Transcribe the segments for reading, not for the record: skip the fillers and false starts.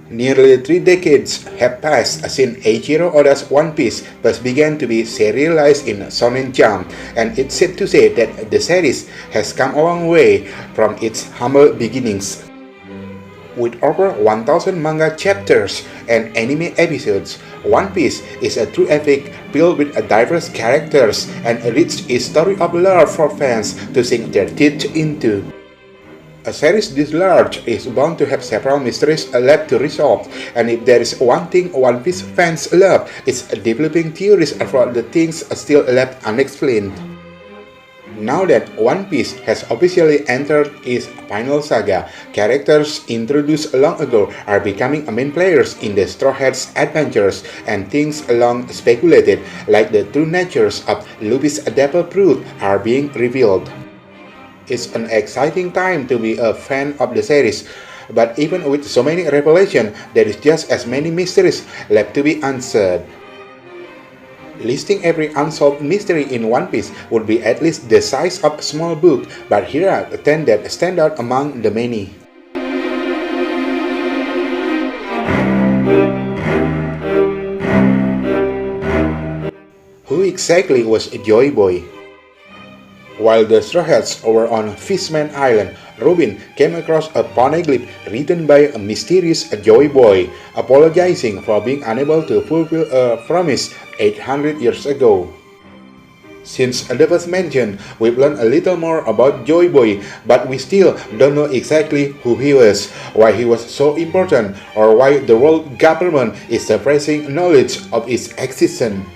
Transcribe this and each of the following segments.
Nearly 3 decades have passed since Eiichiro Oda's One Piece first began to be serialized in Shonen Jump, and it's safe to say that the series has come a long way from its humble beginnings. With over 1000 manga chapters and anime episodes, One Piece is a true epic filled with diverse characters and a rich story of love for fans to sink their teeth into. A series this large is bound to have several mysteries left to resolve, and if there is one thing One Piece fans love, it's developing theories for the things still left unexplained. Now that One Piece has officially entered its Final Saga, characters introduced long ago are becoming main players in the Straw Hats' adventures, and things long speculated, like the true natures of Luffy's devil fruit, are being revealed. It's an exciting time to be a fan of the series, but even with so many revelations, there is just as many mysteries left to be answered. Listing every unsolved mystery in One Piece would be at least the size of a small book, but here are 10 that stand out among the many. Who exactly was Joy Boy? While the Straw Hats were on Fishman Island, Robin came across a poneglyph written by a mysterious Joy Boy, apologizing for being unable to fulfill a promise 800 years ago. Since the first mention, we've learned a little more about Joy Boy, but we still don't know exactly who he was, why he was so important, or why the world government is suppressing knowledge of his existence.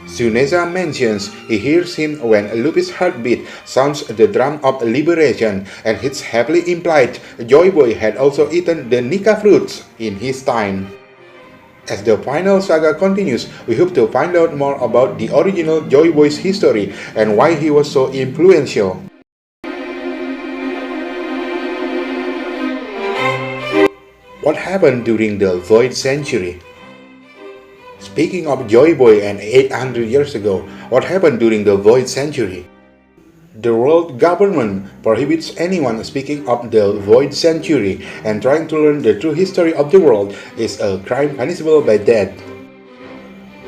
Tsuneza mentions he hears him when Luffy's heartbeat sounds the drum of liberation, and it's heavily implied Joy Boy had also eaten the Nika fruits in his time. As the Final Saga continues, we hope to find out more about the original Joy Boy's history and why he was so influential. What happened during the Void Century? Speaking of Joy Boy and 800 years ago, what happened during the Void Century? The world government prohibits anyone speaking of the Void Century, and trying to learn the true history of the world is a crime punishable by death.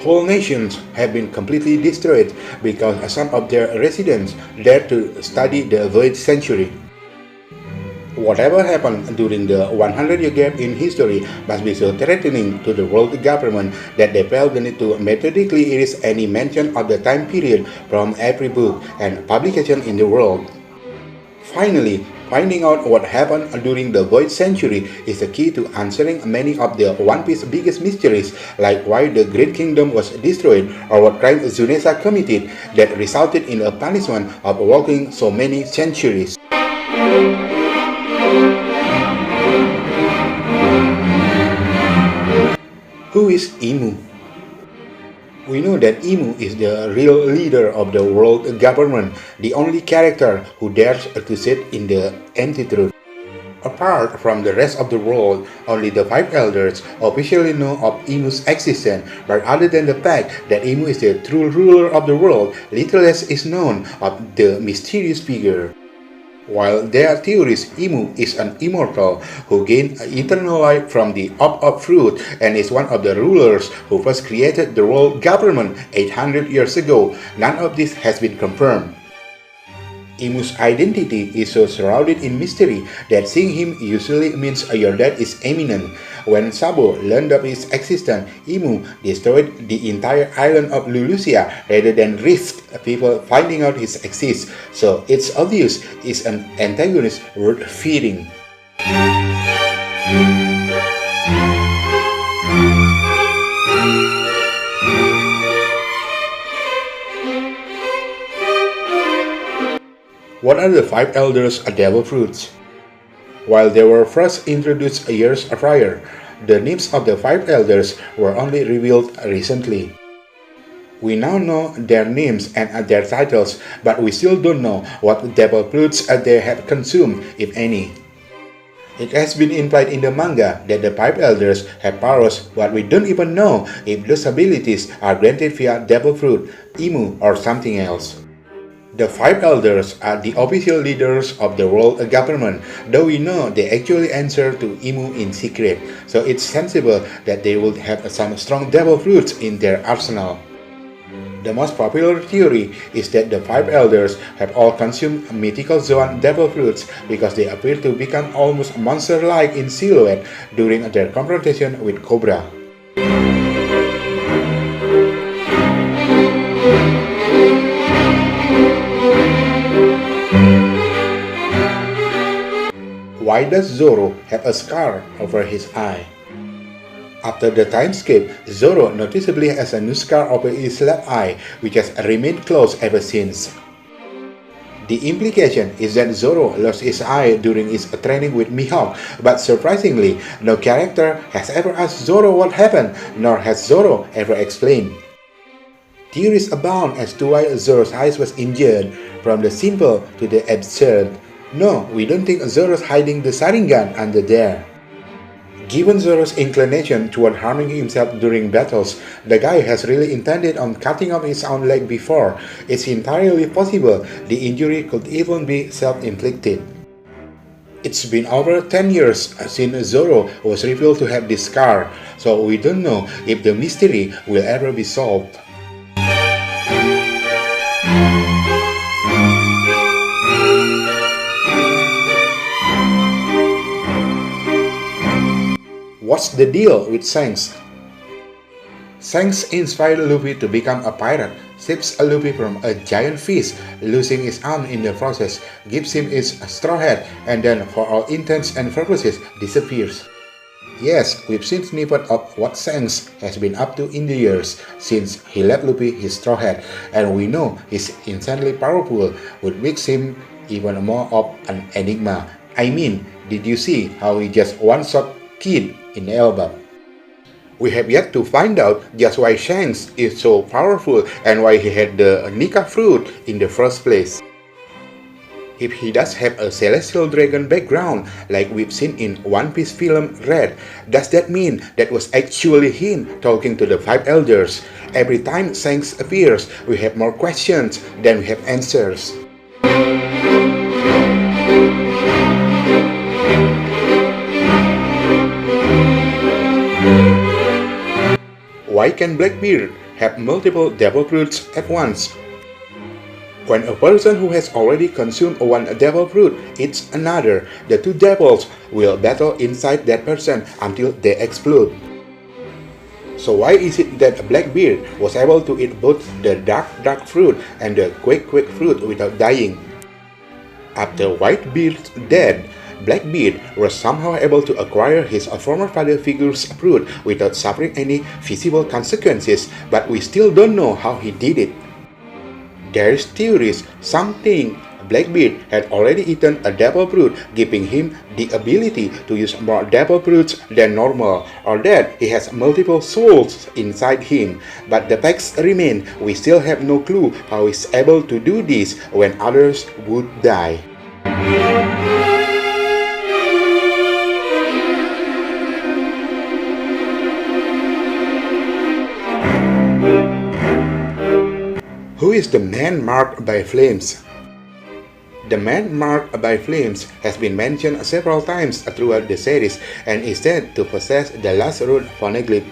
Whole nations have been completely destroyed because some of their residents dared to study the Void Century. Whatever happened during the 100-year gap in history must be so threatening to the world government that they felt the need to methodically erase any mention of the time period from every book and publication in the world. Finally, finding out what happened during the Void Century is the key to answering many of the One Piece's biggest mysteries, like why the Great Kingdom was destroyed or what crime Tsuneza committed that resulted in a punishment of walking so many centuries. Who is Imu? We know that Imu is the real leader of the world government, the only character who dares to sit in the empty truth. Apart from the rest of the world, only the 5 elders officially know of Imu's existence, but other than the fact that Imu is the true ruler of the world, little less is known of the mysterious figure. While there are theories Imu is an immortal who gained eternal life from the Up fruit and is one of the rulers who first created the world government 800 years ago, none of this has been confirmed. Imu's identity is so shrouded in mystery that seeing him usually means your death is imminent. When Sabo learned of his existence, Imu destroyed the entire island of Lulusia rather than risk people finding out his existence, so it's obvious he's an antagonist worth fearing. What are the 5 elders' devil fruits? While they were first introduced years prior, the names of the 5 elders were only revealed recently. We now know their names and their titles, but we still don't know what devil fruits they have consumed, if any. It has been implied in the manga that the 5 elders have powers, but we don't even know if those abilities are granted via devil fruit, Imu, or something else. The five elders are the official leaders of the world government, though we know they actually answer to Imu in secret, so it's sensible that they would have some strong devil fruits in their arsenal. The most popular theory is that the five elders have all consumed mythical Zoan devil fruits because they appear to become almost monster-like in silhouette during their confrontation with Cobra. Why does Zoro have a scar over his eye? After the time skip, Zoro noticeably has a new scar over his left eye, which has remained closed ever since. The implication is that Zoro lost his eye during his training with Mihawk, but surprisingly, no character has ever asked Zoro what happened, nor has Zoro ever explained. Theories abound as to why Zoro's eyes was injured, from the simple to the absurd. No, we don't think Zoro's hiding the Sharingan under there. Given Zoro's inclination toward harming himself during battles, the guy has really intended on cutting off his own leg before. It's entirely possible the injury could even be self-inflicted. It's been over 10 years since Zoro was revealed to have this scar, so we don't know if the mystery will ever be solved. What's the deal with Shanks? Shanks inspired Luffy to become a pirate, saves Luffy from a giant fish, losing his arm in the process, gives him his straw hat, and then for all intents and purposes disappears. Yes, we've seen snippets of what Shanks has been up to in the years since he left Luffy his straw hat, and we know he's insanely powerful, which makes him even more of an enigma. I mean, did you see how he just one-shot Kid in Elbap? We have yet to find out just why Shanks is so powerful and why he had the Nika fruit in the first place. If he does have a celestial dragon background like we've seen in One Piece film Red, does that mean that was actually him talking to the five elders? Every time Shanks appears, we have more questions than we have answers. Why can Blackbeard have multiple devil fruits at once? When a person who has already consumed one devil fruit eats another, the two devils will battle inside that person until they explode. So why is it that Blackbeard was able to eat both the dark fruit and the quick fruit without dying? After Whitebeard's death, Blackbeard was somehow able to acquire his former father figure's fruit without suffering any visible consequences, but we still don't know how he did it. There's theories some think Blackbeard had already eaten a devil fruit, giving him the ability to use more devil fruits than normal, or that he has multiple souls inside him. But the facts remain, we still have no clue how he's able to do this when others would die. Who is the man marked by flames? The man marked by flames has been mentioned several times throughout the series and is said to possess the last root poneglyph.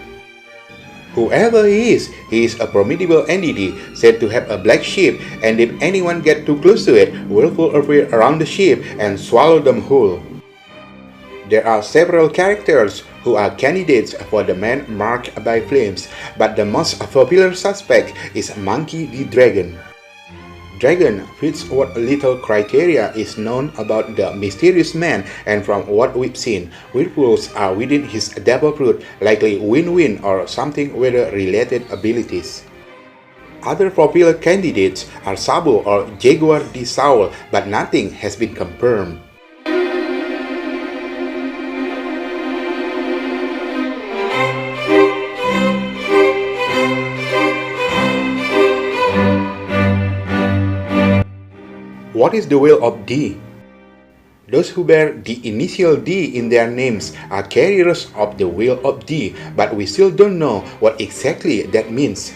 Whoever he is a formidable entity said to have a black ship, and if anyone gets too close to it, will fall away around the ship and swallow them whole. There are several characters who are candidates for the man marked by flames, but the most popular suspect is Monkey the Dragon. Dragon fits what little criteria is known about the mysterious man, and from what we've seen, whirlpools are within his devil fruit, likely win-win or something weather-related abilities. Other popular candidates are Sabo or Jaguar the Soul, but nothing has been confirmed. What is the Will of D? Those who bear the initial D in their names are carriers of the Will of D, but we still don't know what exactly that means.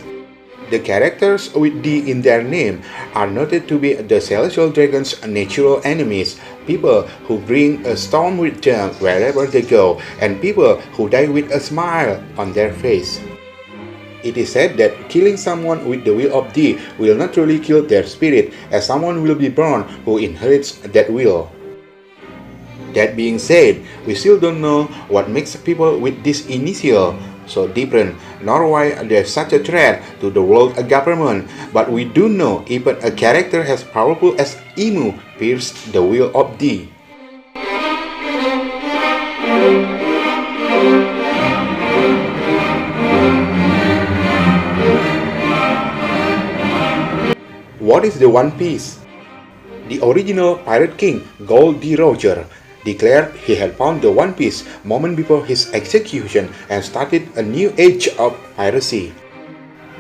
The characters with D in their name are noted to be the celestial dragon's natural enemies, people who bring a storm with them wherever they go, and people who die with a smile on their face. It is said that killing someone with the will of D will not truly kill their spirit, as someone will be born who inherits that will. That being said, we still don't know what makes people with this initial so different, nor why there's such a threat to the world government, but we do know even a character as powerful as Imu pierced the will of D. What is the One Piece? The original Pirate King, Gold D. Roger, declared he had found the One Piece moment before his execution and started a new age of piracy.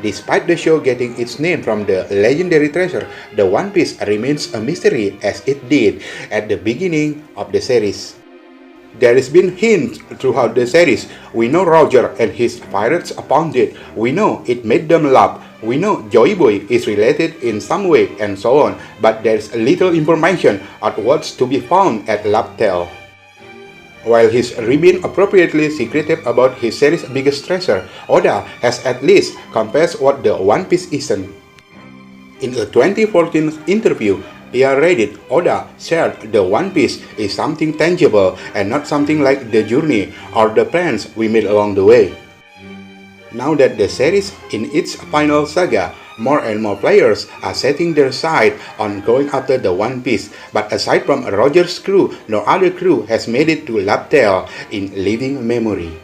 Despite the show getting its name from the legendary treasure, the One Piece remains a mystery as it did at the beginning of the series. There has been hints throughout the series. We know Roger and his pirates found it. We know it made them laugh. We know Joy Boy is related in some way and so on, but there's little information on what's to be found at Laptel. While he's remained appropriately secretive about his series' biggest treasure, Oda has at least confessed what the One Piece isn't. In a 2014 interview, via Reddit, Oda shared the One Piece is something tangible and not something like the journey or the plans we made along the way. Now that the series in its final saga, more and more players are setting their sight on going after the One Piece, but aside from Roger's crew, no other crew has made it to Laptel in living memory.